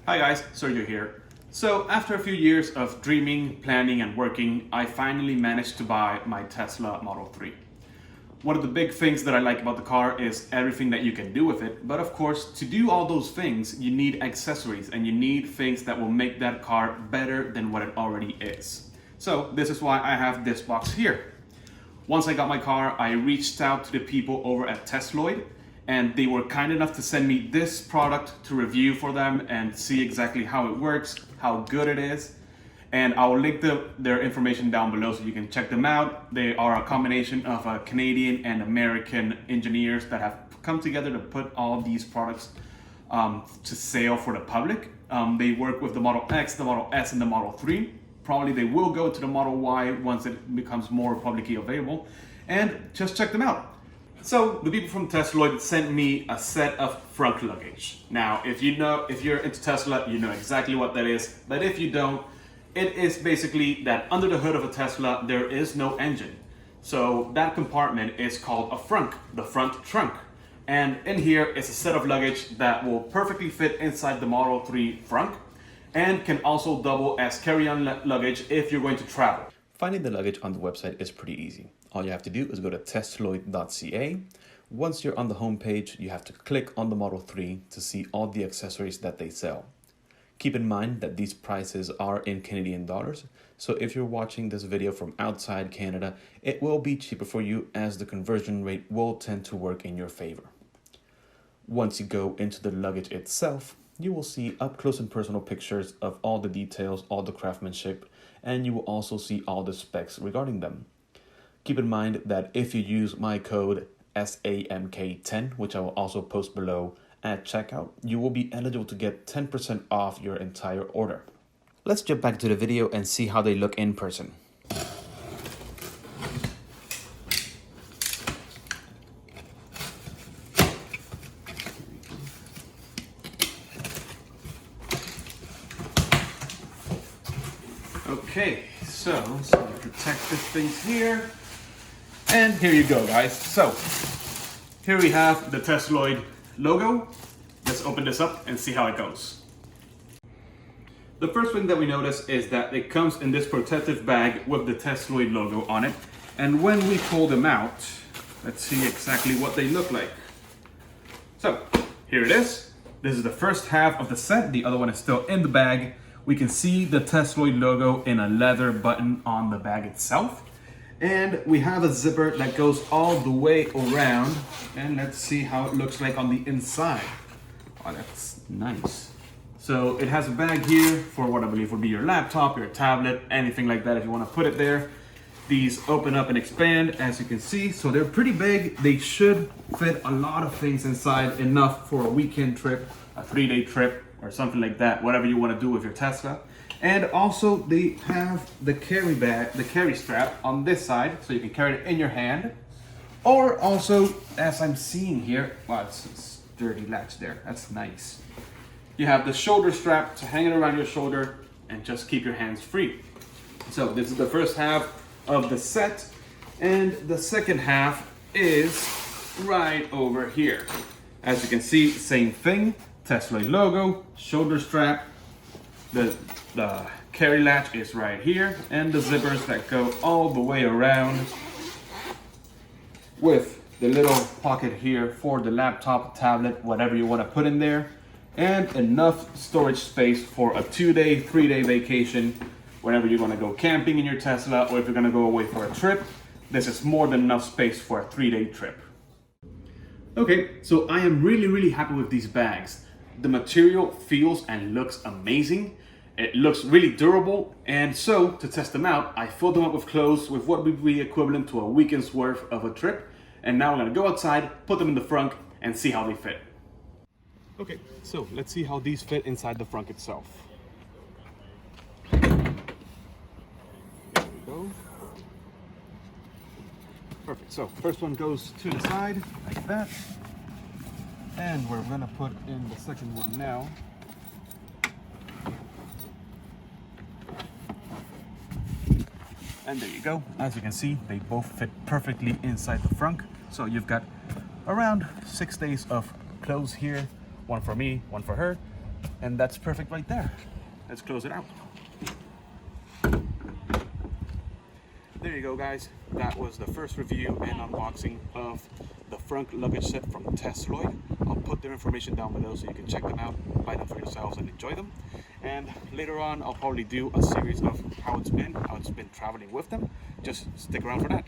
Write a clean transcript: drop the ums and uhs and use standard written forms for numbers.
Hi guys, Sergio here. So after a few years of dreaming, planning and working, I finally managed to buy my Tesla Model 3. One of the big things that I like about the car is everything that you can do with it, but of course to do all those things you need accessories and you need things that will make that car better than what it already is. So this is why I have this box here. Once I got my car, I reached out to the people over at Tesloid, and they were kind enough to send me this product to review for them and see exactly how it works, how good it is. And I'll link their information down below so you can check them out. They are a combination of Canadian and American engineers that have come together to put all these products to sale for the public. They work with the Model X, the Model S, and the Model 3. Probably they will go to the Model Y once it becomes more publicly available. And just check them out. So the people from Tesloid sent me a set of Frunk Luggage. Now, if you're into Tesla, you know exactly what that is. But if you don't, it is basically that under the hood of a Tesla, there is no engine. So that compartment is called a frunk, the front trunk. And in here is a set of luggage that will perfectly fit inside the Model 3 frunk and can also double as carry-on luggage if you're going to travel. Finding the luggage on the website is pretty easy. All you have to do is go to tesloid.ca. Once you're on the home page, you have to click on the Model 3 to see all the accessories that they sell. Keep in mind that these prices are in Canadian dollars, so if you're watching this video from outside Canada, it will be cheaper for you as the conversion rate will tend to work in your favor. Once you go into the luggage itself, you will see up close and personal pictures of all the details, all the craftsmanship, and you will also see all the specs regarding them. Keep in mind that if you use my code SAMK10, which I will also post below at checkout, you will be eligible to get 10% off your entire order. Let's jump back to the video and see how they look in person. Okay, so some protective things here. And here you go, guys. So here we have the Tesloid logo. Let's open this up and see how it goes. The first thing that we notice is that it comes in this protective bag with the Tesloid logo on it. And when we pull them out, let's see exactly what they look like. So here it is. This is the first half of the set. The other one is still in the bag. We can see the Tesloid logo in a leather button on the bag itself. And we have a zipper that goes all the way around. And let's see how it looks like on the inside. Oh, that's nice. So it has a bag here for what I believe would be your laptop, your tablet, anything like that if you want to put it there. These open up and expand, as you can see. So they're pretty big. They should fit a lot of things inside, enough for a weekend trip, a 3-day trip, or something like that, whatever you want to do with your Tesla. And also they have the carry bag, the carry strap on this side, so you can carry it in your hand. Or also, as I'm seeing here, wow, it's dirty latch there, that's nice. You have the shoulder strap to hang it around your shoulder and just keep your hands free. So this is the first half of the set, and the second half is right over here. As you can see, same thing, Tesla logo, shoulder strap, the carry latch is right here, and the zippers that go all the way around with the little pocket here for the laptop, tablet, whatever you want to put in there, and enough storage space for a 2-day, 3-day vacation whenever you're going to go camping in your Tesla, or if you're going to go away for a trip. This is more than enough space for a 3-day trip. Okay, so I am really happy with these bags. The material feels and looks amazing. It looks really durable, and so to test them out, I filled them up with clothes with what would be equivalent to a weekend's worth of a trip. And now I'm gonna go outside, put them in the frunk, and see how they fit. Okay, so let's see how these fit inside the frunk itself. There we go. Perfect, so first one goes to the side, like that. And we're gonna put in the second one now. And there you go. As you can see, they both fit perfectly inside the frunk. So you've got around 6 days of clothes here, one for me, one for her. And that's perfect right there. Let's close it out. There you go, guys. That was the first review and unboxing of the Frunk Luggage set from Tesloid. I'll put their information down below so you can check them out, buy them for yourselves, and enjoy them. And later on, I'll probably do a series of how it's been traveling with them. Just stick around for that.